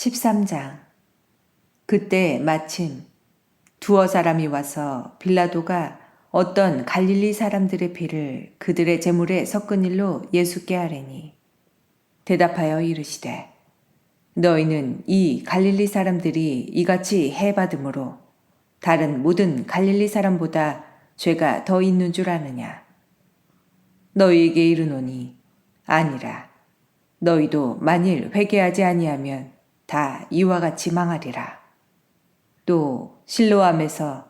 13장. 그때 마침 두어 사람이 와서 빌라도가 어떤 갈릴리 사람들의 피를 그들의 제물에 섞은 일로 예수께 아뢰니 대답하여 이르시되 너희는 이 갈릴리 사람들이 이같이 해받음으로 다른 모든 갈릴리 사람보다 죄가 더 있는 줄 아느냐. 너희에게 이르노니 아니라. 너희도 만일 회개하지 아니하면 다 이와 같이 망하리라. 또 실로암에서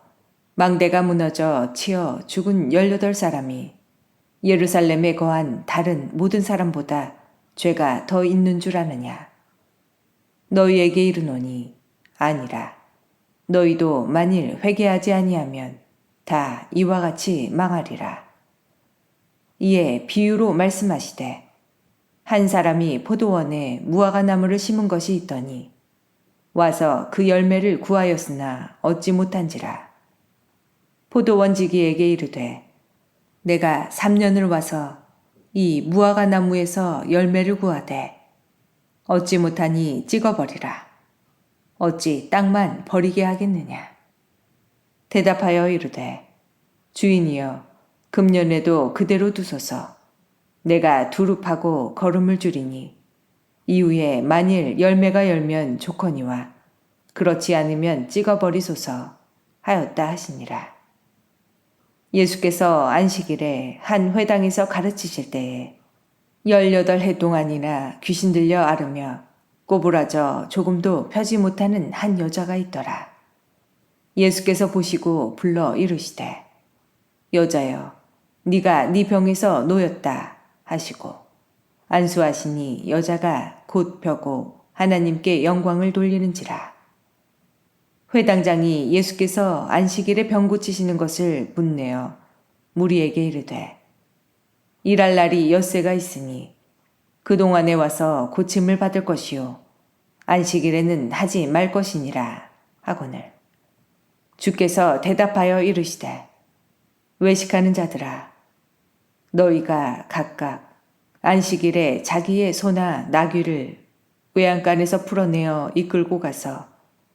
망대가 무너져 치어 죽은 18사람이 예루살렘에 거한 다른 모든 사람보다 죄가 더 있는 줄 아느냐. 너희에게 이르노니 아니라. 너희도 만일 회개하지 아니하면 다 이와 같이 망하리라. 이에 비유로 말씀하시되 한 사람이 포도원에 무화과 나무를 심은 것이 있더니 와서 그 열매를 구하였으나 얻지 못한지라. 포도원지기에게 이르되 내가 3년을 와서 이 무화과 나무에서 열매를 구하되 얻지 못하니 찍어버리라. 어찌 땅만 버리게 하겠느냐. 대답하여 이르되 주인이여 금년에도 그대로 두소서. 내가 두릅하고 거름을 줄이니 이후에 만일 열매가 열면 좋거니와 그렇지 않으면 찍어버리소서 하였다 하시니라. 예수께서 안식일에 한 회당에서 가르치실 때에 18해 동안이나 귀신 들려 앓으며 꼬부라져 조금도 펴지 못하는 한 여자가 있더라. 예수께서 보시고 불러 이르시되 여자여 네가 네 병에서 놓였다 하시고 안수하시니 여자가 곧 펴고 하나님께 영광을 돌리는지라. 회당장이 예수께서 안식일에 병 고치시는 것을 문내어 무리에게 이르되 일할 날이 엿새가 있으니 그동안에 와서 고침을 받을 것이요 안식일에는 하지 말 것이니라 하거늘 주께서 대답하여 이르시되 외식하는 자들아 너희가 각각 안식일에 자기의 소나 나귀를 외양간에서 풀어내어 이끌고 가서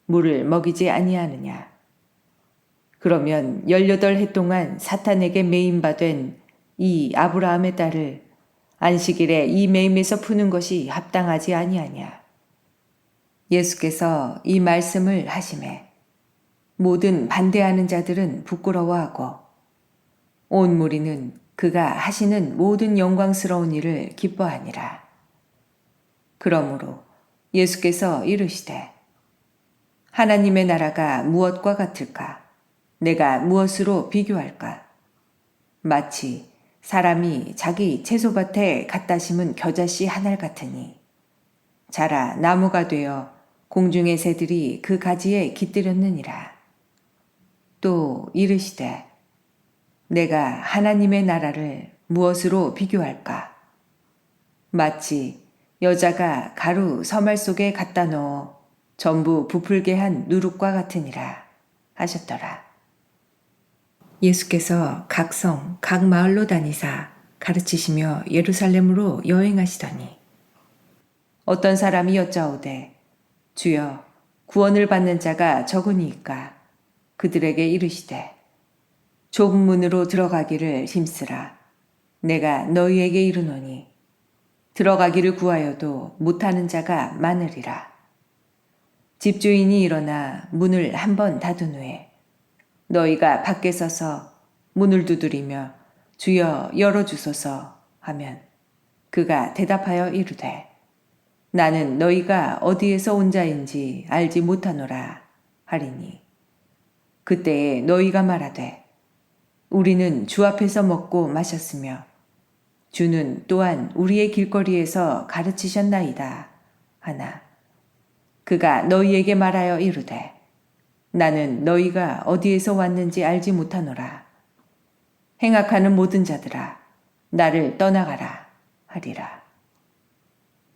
물을 먹이지 아니하느냐. 그러면 18해 동안 사탄에게 매임받은 이 아브라함의 딸을 안식일에 이 매임에서 푸는 것이 합당하지 아니하냐. 예수께서 이 말씀을 하시매 모든 반대하는 자들은 부끄러워하고 온 무리는 그가 하시는 모든 영광스러운 일을 기뻐하니라. 그러므로 예수께서 이르시되 하나님의 나라가 무엇과 같을까? 내가 무엇으로 비교할까? 마치 사람이 자기 채소밭에 갖다 심은 겨자씨 한 알 같으니 자라 나무가 되어 공중의 새들이 그 가지에 깃들였느니라. 또 이르시되 내가 하나님의 나라를 무엇으로 비교할까? 마치 여자가 가루 서말 속에 갖다 넣어 전부 부풀게 한 누룩과 같으니라 하셨더라. 예수께서 각 성, 각 마을로 다니사 가르치시며 예루살렘으로 여행하시더니 어떤 사람이 여짜오되 주여 구원을 받는 자가 적으니이까 그들에게 이르시되 좁은 문으로 들어가기를 힘쓰라. 내가 너희에게 이르노니 들어가기를 구하여도 못하는 자가 많으리라. 집주인이 일어나 문을 한번 닫은 후에 너희가 밖에 서서 문을 두드리며 주여 열어주소서 하면 그가 대답하여 이르되 나는 너희가 어디에서 온 자인지 알지 못하노라 하리니 그때에 너희가 말하되 우리는 주 앞에서 먹고 마셨으며 주는 또한 우리의 길거리에서 가르치셨나이다 하나 그가 너희에게 말하여 이르되 나는 너희가 어디에서 왔는지 알지 못하노라. 행악하는 모든 자들아 나를 떠나가라 하리라.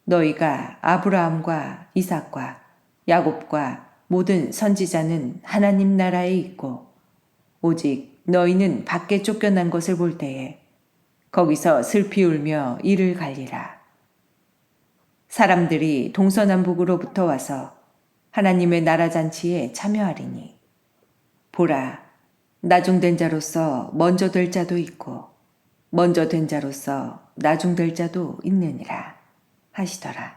너희가 아브라함과 이삭과 야곱과 모든 선지자는 하나님 나라에 있고 오직 너희는 밖에 쫓겨난 것을 볼 때에 거기서 슬피 울며 이를 갈리라. 사람들이 동서남북으로부터 와서 하나님의 나라 잔치에 참여하리니 보라, 나중된 자로서 먼저 될 자도 있고 먼저 된 자로서 나중될 자도 있느니라 하시더라.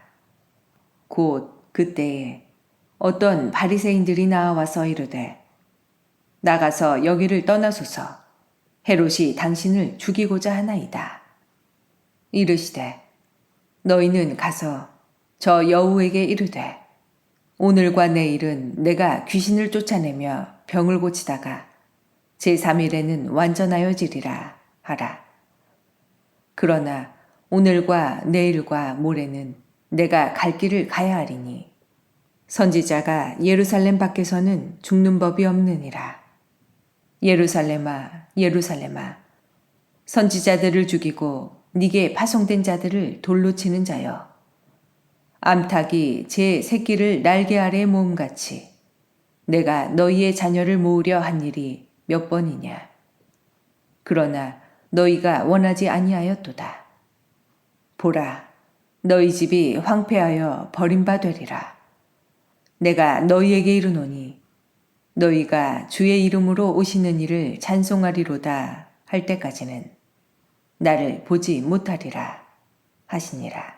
곧 그때에 어떤 바리새인들이 나와서 이르되 나가서 여기를 떠나소서. 헤롯이 당신을 죽이고자 하나이다. 이르시되 너희는 가서 저 여우에게 이르되 오늘과 내일은 내가 귀신을 쫓아내며 병을 고치다가 제3일에는 완전하여지리라 하라. 그러나 오늘과 내일과 모레는 내가 갈 길을 가야 하리니 선지자가 예루살렘 밖에서는 죽는 법이 없느니라. 예루살렘아, 예루살렘아, 선지자들을 죽이고 네게 파송된 자들을 돌로 치는 자여. 암탉이 제 새끼를 날개 아래에 모음같이 내가 너희의 자녀를 모으려 한 일이 몇 번이냐. 그러나 너희가 원하지 아니하였도다. 보라, 너희 집이 황폐하여 버림받으리라. 내가 너희에게 이르노니 너희가 주의 이름으로 오시는 이를 찬송하리로다 할 때까지는 나를 보지 못하리라 하시니라.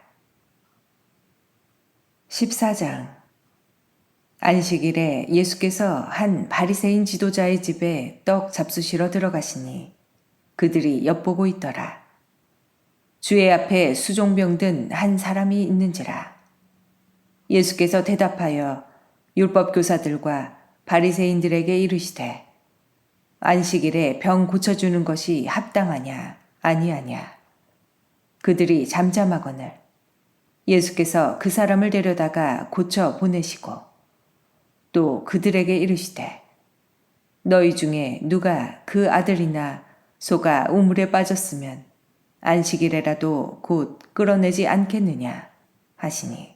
14장. 안식일에 예수께서 한 바리새인 지도자의 집에 떡 잡수시러 들어가시니 그들이 엿보고 있더라. 주의 앞에 수종병 든 한 사람이 있는지라. 예수께서 대답하여 율법 교사들과 바리새인들에게 이르시되 안식일에 병 고쳐주는 것이 합당하냐 아니하냐. 그들이 잠잠하거늘 예수께서 그 사람을 데려다가 고쳐 보내시고 또 그들에게 이르시되 너희 중에 누가 그 아들이나 소가 우물에 빠졌으면 안식일에라도 곧 끌어내지 않겠느냐 하시니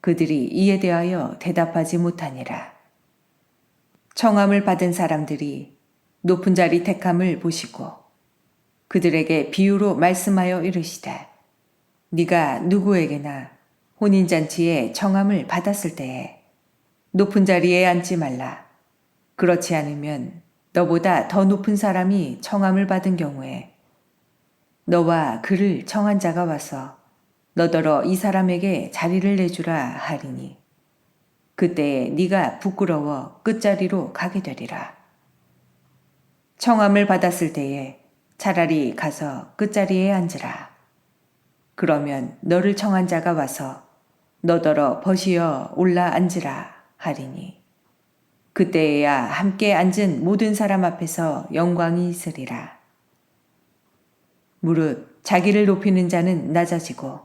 그들이 이에 대하여 대답하지 못하니라. 청함을 받은 사람들이 높은 자리 택함을 보시고 그들에게 비유로 말씀하여 이르시되 네가 누구에게나 혼인잔치에 청함을 받았을 때에 높은 자리에 앉지 말라. 그렇지 않으면 너보다 더 높은 사람이 청함을 받은 경우에 너와 그를 청한 자가 와서 너더러 이 사람에게 자리를 내주라 하리니 그때에 네가 부끄러워 끝자리로 가게 되리라. 청함을 받았을 때에 차라리 가서 끝자리에 앉으라. 그러면 너를 청한 자가 와서 너더러 벗이어 올라 앉으라 하리니 그때에야 함께 앉은 모든 사람 앞에서 영광이 있으리라. 무릇 자기를 높이는 자는 낮아지고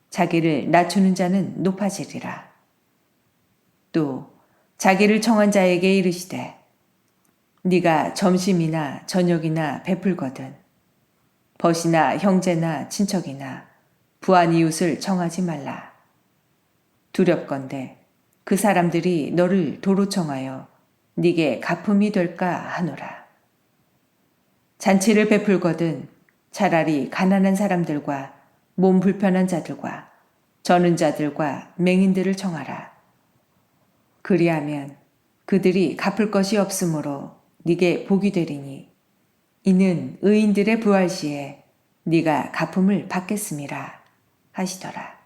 자기를 낮추는 자는 높아지리라. 또 자기를 청한 자에게 이르시되 네가 점심이나 저녁이나 베풀거든 벗이나 형제나 친척이나 부한 이웃을 청하지 말라. 두렵건대 그 사람들이 너를 도로 청하여 네게 갚음이 될까 하노라. 잔치를 베풀거든 차라리 가난한 사람들과 몸 불편한 자들과 저는 자들과 맹인들을 청하라. 그리하면 그들이 갚을 것이 없으므로 네게 복이 되리니 이는 의인들의 부활 시에 네가 갚음을 받겠음이라 하시더라.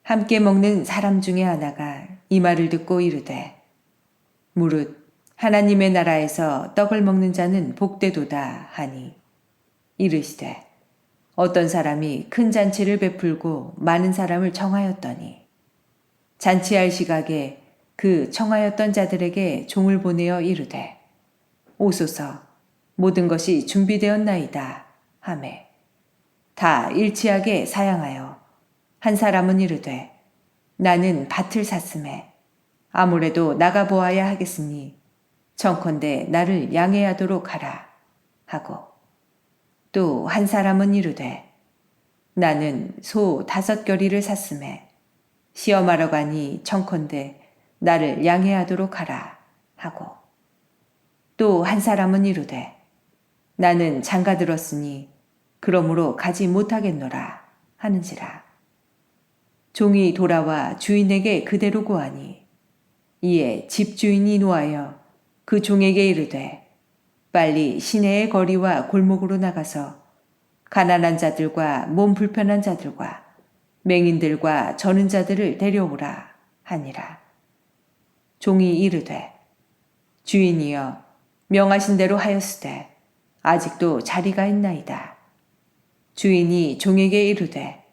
함께 먹는 사람 중에 하나가 이 말을 듣고 이르되 무릇 하나님의 나라에서 떡을 먹는 자는 복되도다 하니 이르시되 어떤 사람이 큰 잔치를 베풀고 많은 사람을 청하였더니 잔치할 시각에 그 청하였던 자들에게 종을 보내어 이르되 오소서 모든 것이 준비되었나이다 하매 다 일치하게 사양하여 한 사람은 이르되 나는 밭을 샀음에 아무래도 나가보아야 하겠으니 청컨대 나를 양해하도록 하라 하고 또 한 사람은 이르되 나는 소 5겨리를 샀음에 시험하러 가니 청컨대 나를 양해하도록 하라 하고 또 한 사람은 이르되 나는 장가 들었으니 그러므로 가지 못하겠노라 하는지라. 종이 돌아와 주인에게 그대로 고하니 이에 집주인이 노하여 그 종에게 이르되 빨리 시내의 거리와 골목으로 나가서 가난한 자들과 몸 불편한 자들과 맹인들과 저는 자들을 데려오라 하니라. 종이 이르되 주인이여 명하신 대로 하였으되 아직도 자리가 있나이다. 주인이 종에게 이르되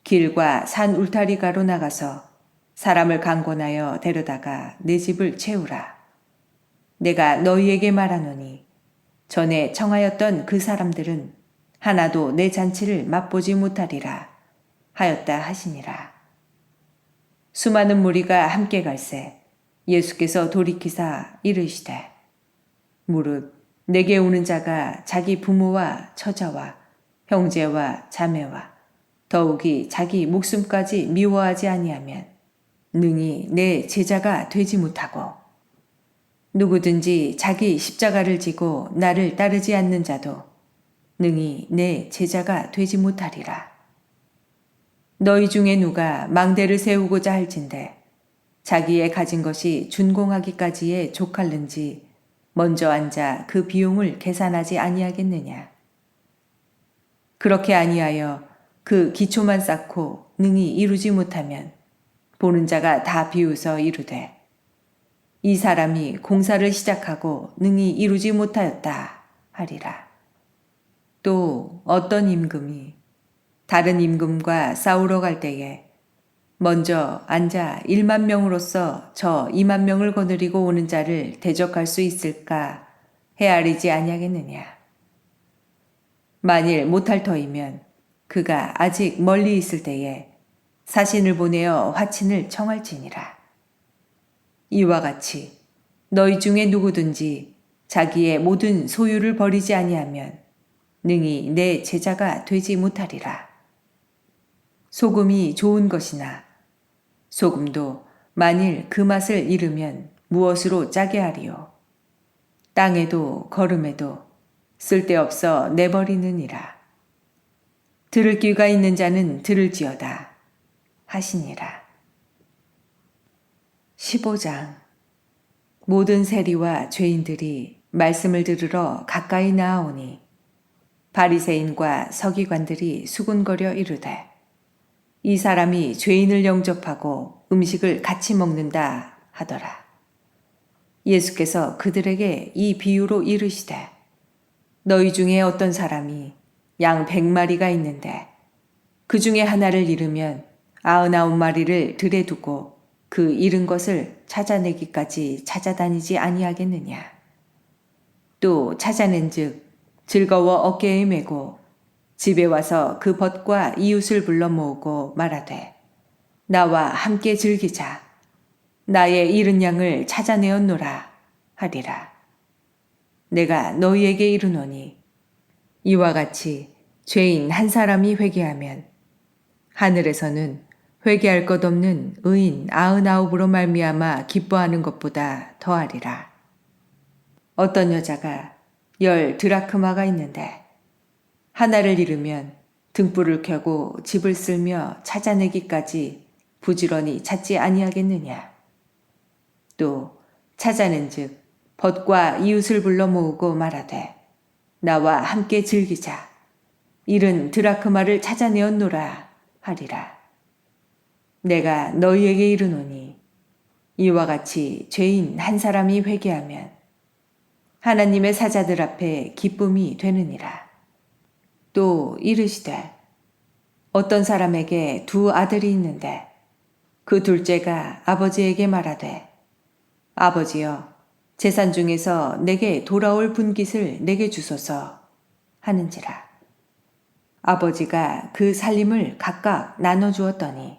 길과 산 울타리가로 나가서 사람을 강권하여 데려다가 내 집을 채우라. 내가 너희에게 말하노니 전에 청하였던 그 사람들은 하나도 내 잔치를 맛보지 못하리라 하였다 하시니라. 수많은 무리가 함께 갈새 예수께서 돌이키사 이르시되 무릇 내게 오는 자가 자기 부모와 처자와 형제와 자매와 더욱이 자기 목숨까지 미워하지 아니하면 능히 내 제자가 되지 못하고 누구든지 자기 십자가를 지고 나를 따르지 않는 자도 능히 내 제자가 되지 못하리라. 너희 중에 누가 망대를 세우고자 할진대 자기의 가진 것이 준공하기까지에 족할는지 먼저 앉아 그 비용을 계산하지 아니하겠느냐. 그렇게 아니하여 그 기초만 쌓고 능히 이루지 못하면 보는 자가 다 비웃어 이르되 이 사람이 공사를 시작하고 능히 이루지 못하였다 하리라. 또 어떤 임금이 다른 임금과 싸우러 갈 때에 먼저 앉아 1만 명으로서 저 2만 명을 거느리고 오는 자를 대적할 수 있을까 헤아리지 아니하겠느냐. 만일 못할 터이면 그가 아직 멀리 있을 때에 사신을 보내어 화친을 청할지니라. 이와 같이 너희 중에 누구든지 자기의 모든 소유를 버리지 아니하면 능히 내 제자가 되지 못하리라. 소금이 좋은 것이나 소금도 만일 그 맛을 잃으면 무엇으로 짜게 하리요. 땅에도 거름에도 쓸데없어 내버리느니라. 들을 귀가 있는 자는 들을지어다 하시니라. 15장. 모든 세리와 죄인들이 말씀을 들으러 가까이 나아오니 바리새인과 서기관들이 수군거려 이르되 이 사람이 죄인을 영접하고 음식을 같이 먹는다 하더라. 예수께서 그들에게 이 비유로 이르시되 너희 중에 어떤 사람이 양 100마리가 있는데 그 중에 하나를 잃으면 99마리를 들에 두고 그 잃은 것을 찾아내기까지 찾아다니지 아니하겠느냐. 또 찾아낸즉 즐거워 어깨에 메고 집에 와서 그 벗과 이웃을 불러 모으고 말하되 나와 함께 즐기자. 나의 잃은 양을 찾아내었노라 하리라. 내가 너희에게 이르노니 이와 같이 죄인 한 사람이 회개하면 하늘에서는 회개할 것 없는 의인 99으로 말미암아 기뻐하는 것보다 더하리라. 어떤 여자가 10 드라크마가 있는데 하나를 잃으면 등불을 켜고 집을 쓸며 찾아내기까지 부지런히 찾지 아니하겠느냐. 또 찾아낸즉 벗과 이웃을 불러 모으고 말하되 나와 함께 즐기자. 잃은 드라크마를 찾아내었노라 하리라. 내가 너희에게 이르노니 이와 같이 죄인 한 사람이 회개하면 하나님의 사자들 앞에 기쁨이 되느니라. 또 이르시되 어떤 사람에게 2 아들이 있는데 그 둘째가 아버지에게 말하되 아버지여 재산 중에서 내게 돌아올 분깃을 내게 주소서 하는지라. 아버지가 그 살림을 각각 나눠주었더니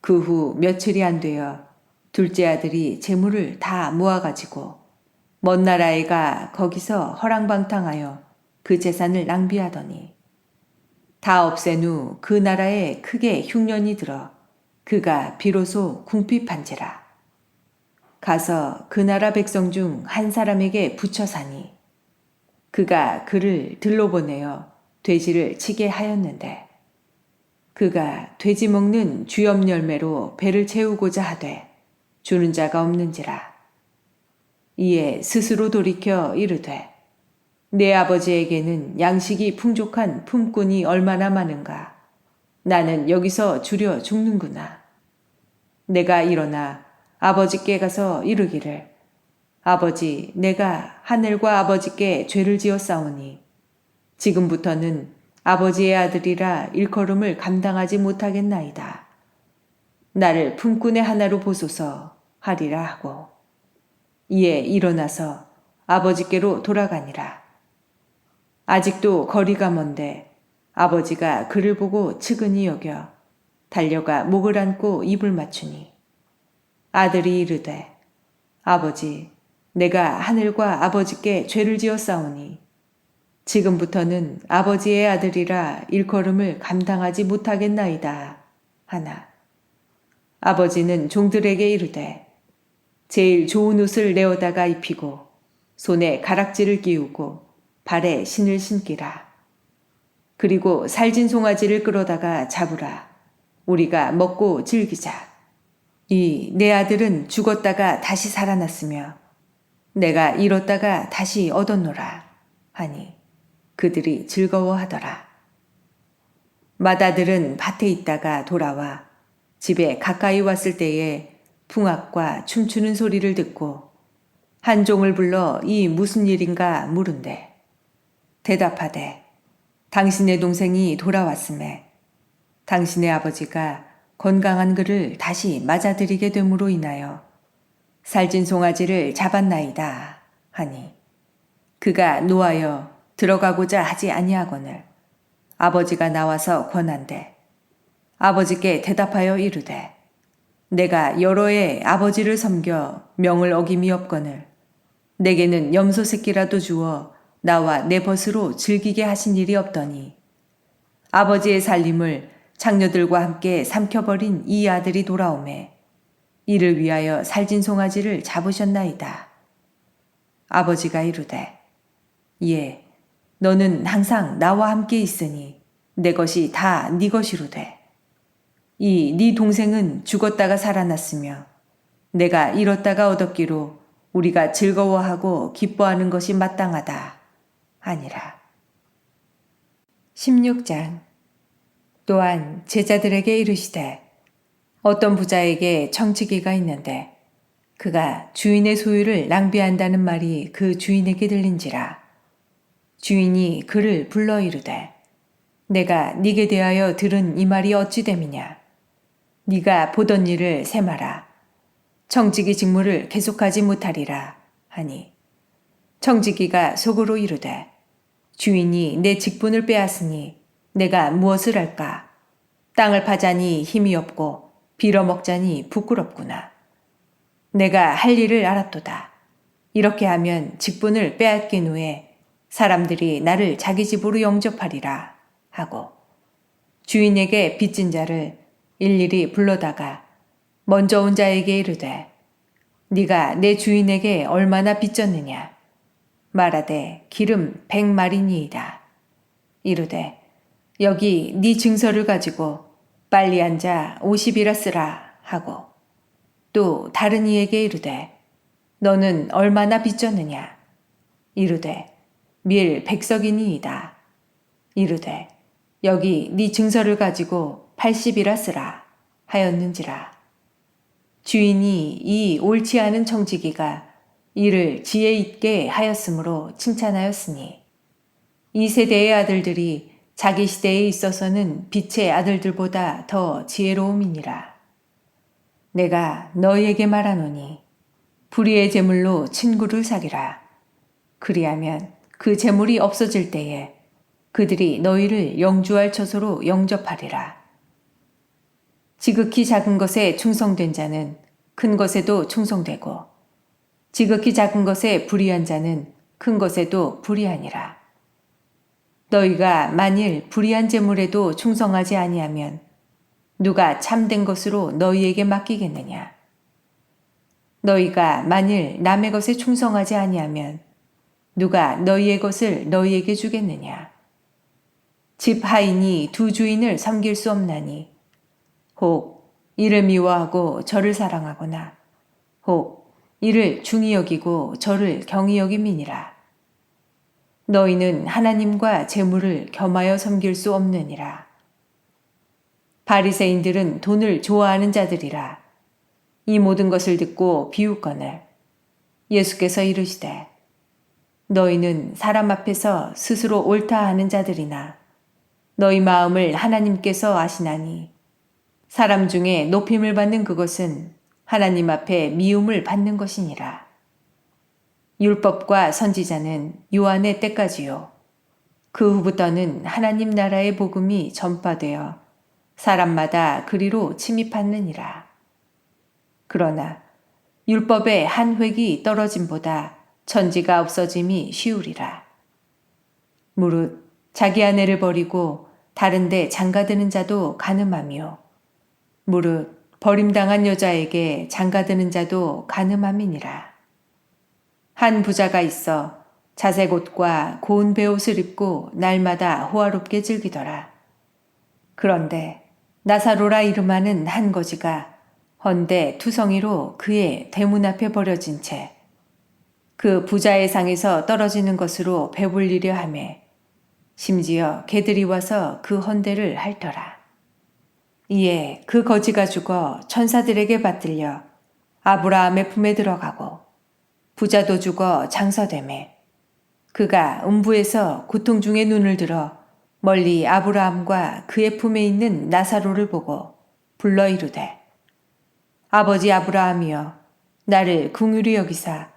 그 후 며칠이 안 되어 둘째 아들이 재물을 다 모아가지고 먼 나라에 가 거기서 허랑방탕하여 그 재산을 낭비하더니 다 없앤 후 그 나라에 크게 흉년이 들어 그가 비로소 궁핍한지라. 가서 그 나라 백성 중 한 사람에게 붙여 사니 그가 그를 들로 보내어 돼지를 치게 하였는데 그가 돼지 먹는 주엽 열매로 배를 채우고자 하되 주는 자가 없는지라. 이에 스스로 돌이켜 이르되 내 아버지에게는 양식이 풍족한 품꾼이 얼마나 많은가. 나는 여기서 주려 죽는구나. 내가 일어나 아버지께 가서 이르기를 아버지, 내가 하늘과 아버지께 죄를 지었사오니 지금부터는 아버지의 아들이라 일컬음을 감당하지 못하겠나이다. 나를 품꾼의 하나로 보소서 하리라 하고 이에 일어나서 아버지께로 돌아가니라. 아직도 거리가 먼데 아버지가 그를 보고 측은히 여겨 달려가 목을 안고 입을 맞추니 아들이 이르되 아버지, 내가 하늘과 아버지께 죄를 지었사오니 지금부터는 아버지의 아들이라 일컬음을 감당하지 못하겠나이다 하나. 아버지는 종들에게 이르되 제일 좋은 옷을 내어다가 입히고 손에 가락지를 끼우고 발에 신을 신기라. 그리고 살진 송아지를 끌어다가 잡으라. 우리가 먹고 즐기자. 이 내 아들은 죽었다가 다시 살아났으며 내가 잃었다가 다시 얻었노라 하니 그들이 즐거워하더라. 맏아들은 밭에 있다가 돌아와 집에 가까이 왔을 때에 풍악과 춤추는 소리를 듣고 한 종을 불러 이 무슨 일인가 물은데 대답하되 당신의 동생이 돌아왔음에 당신의 아버지가 건강한 그를 다시 맞아들이게 됨으로 인하여 살진 송아지를 잡았나이다 하니 그가 노하여 들어가고자 하지 아니하거늘 아버지가 나와서 권한대 아버지께 대답하여 이르되 내가 여러 해 아버지를 섬겨 명을 어김이 없거늘 내게는 염소 새끼라도 주어 나와 내 벗으로 즐기게 하신 일이 없더니 아버지의 살림을 장녀들과 함께 삼켜버린 이 아들이 돌아오매 이를 위하여 살진 송아지를 잡으셨나이다. 아버지가 이르되 예, 너는 항상 나와 함께 있으니 내 것이 다 네 것이로되 이 네 동생은 죽었다가 살아났으며 내가 잃었다가 얻었기로 우리가 즐거워하고 기뻐하는 것이 마땅하다 하니라. 16장. 또한 제자들에게 이르시되 어떤 부자에게 청지기가 있는데 그가 주인의 소유를 낭비한다는 말이 그 주인에게 들린지라. 주인이 그를 불러 이르되 내가 네게 대하여 들은 이 말이 어찌 됨이냐. 네가 보던 일을 세마라. 청지기 직무를 계속하지 못하리라 하니 청지기가 속으로 이르되 주인이 내 직분을 빼앗으니 내가 무엇을 할까. 땅을 파자니 힘이 없고 빌어먹자니 부끄럽구나. 내가 할 일을 알았도다. 이렇게 하면 직분을 빼앗긴 후에 사람들이 나를 자기 집으로 영접하리라 하고 주인에게 빚진 자를 일일이 불러다가 먼저 온 자에게 이르되 네가 내 주인에게 얼마나 빚졌느냐. 말하되 기름 100마리니이다. 이르되 여기 네 증서를 가지고 빨리 앉아 50이라 쓰라 하고 또 다른 이에게 이르되 너는 얼마나 빚졌느냐. 이르되 밀 100석이니이다. 이르되 여기 네 증서를 가지고 80이라 쓰라 하였는지라. 주인이 이 옳지 않은 청지기가 이를 지혜 있게 하였으므로 칭찬하였으니 이 세대의 아들들이 자기 시대에 있어서는 빛의 아들들보다 더 지혜로움이니라. 내가 너희에게 말하노니 불의의 재물로 친구를 사귀라. 그리하면 그 재물이 없어질 때에 그들이 너희를 영주할 처소로 영접하리라. 지극히 작은 것에 충성된 자는 큰 것에도 충성되고 지극히 작은 것에 불의한 자는 큰 것에도 불의하니라. 너희가 만일 불의한 재물에도 충성하지 아니하면 누가 참된 것으로 너희에게 맡기겠느냐. 너희가 만일 남의 것에 충성하지 아니하면 누가 너희의 것을 너희에게 주겠느냐. 집 하인이 두 주인을 섬길 수 없나니 혹 이를 미워하고 저를 사랑하거나 혹 이를 중히 여기고 저를 경히 여김이니라. 너희는 하나님과 재물을 겸하여 섬길 수 없느니라. 바리새인들은 돈을 좋아하는 자들이라. 이 모든 것을 듣고 비웃거늘 예수께서 이르시되 너희는 사람 앞에서 스스로 옳다 하는 자들이나 너희 마음을 하나님께서 아시나니 사람 중에 높임을 받는 그것은 하나님 앞에 미움을 받는 것이니라. 율법과 선지자는 요한의 때까지요. 그 후부터는 하나님 나라의 복음이 전파되어 사람마다 그리로 침입하느니라. 그러나 율법의 한 획이 떨어짐보다 천지가 없어짐이 쉬우리라. 무릇 자기 아내를 버리고 다른 데 장가드는 자도 가늠하며 무릇 버림당한 여자에게 장가드는 자도 가늠함이니라. 한 부자가 있어 자색 옷과 고운 베옷을 입고 날마다 호화롭게 즐기더라. 그런데 나사로라 이름하는 한 거지가 헌데 투성이로 그의 대문 앞에 버려진 채 그 부자의 상에서 떨어지는 것으로 배불리려 하매 심지어 개들이 와서 그 헌데를 핥더라. 이에 그 거지가 죽어 천사들에게 받들려 아브라함의 품에 들어가고 부자도 죽어 장서되매 그가 음부에서 고통 중에 눈을 들어 멀리 아브라함과 그의 품에 있는 나사로를 보고 불러 이르되 아버지 아브라함이여 나를 긍휼히 여기사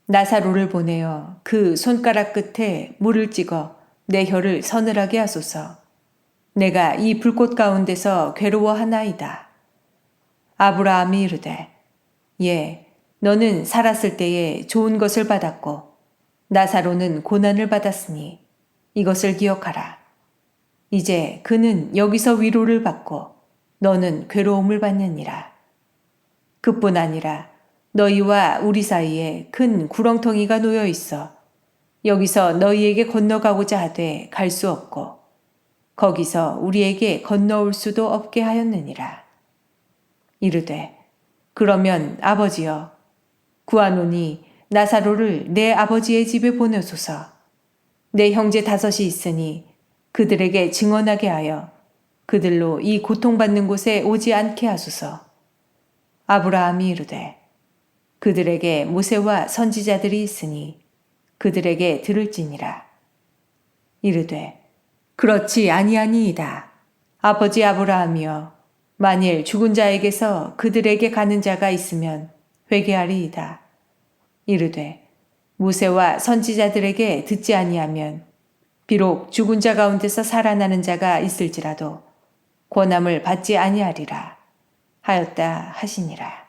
나사로를 보내어 그 손가락 끝에 물을 찍어 내 혀를 서늘하게 하소서. 내가 이 불꽃 가운데서 괴로워하나이다. 아브라함이 이르되 예, 너는 살았을 때에 좋은 것을 받았고 나사로는 고난을 받았으니 이것을 기억하라. 이제 그는 여기서 위로를 받고 너는 괴로움을 받느니라. 그뿐 아니라 너희와 우리 사이에 큰 구렁텅이가 놓여 있어 여기서 너희에게 건너가고자 하되 갈 수 없고 거기서 우리에게 건너올 수도 없게 하였느니라. 이르되 그러면 아버지여 구하노니 나사로를 내 아버지의 집에 보내소서. 내 형제 5이 있으니 그들에게 증언하게 하여 그들로 이 고통받는 곳에 오지 않게 하소서. 아브라함이 이르되 그들에게 모세와 선지자들이 있으니 그들에게 들을지니라. 이르되 그렇지 아니하니이다. 아버지 아브라함이여 만일 죽은 자에게서 그들에게 가는 자가 있으면 회개하리이다. 이르되 모세와 선지자들에게 듣지 아니하면 비록 죽은 자 가운데서 살아나는 자가 있을지라도 권함을 받지 아니하리라 하였다 하시니라.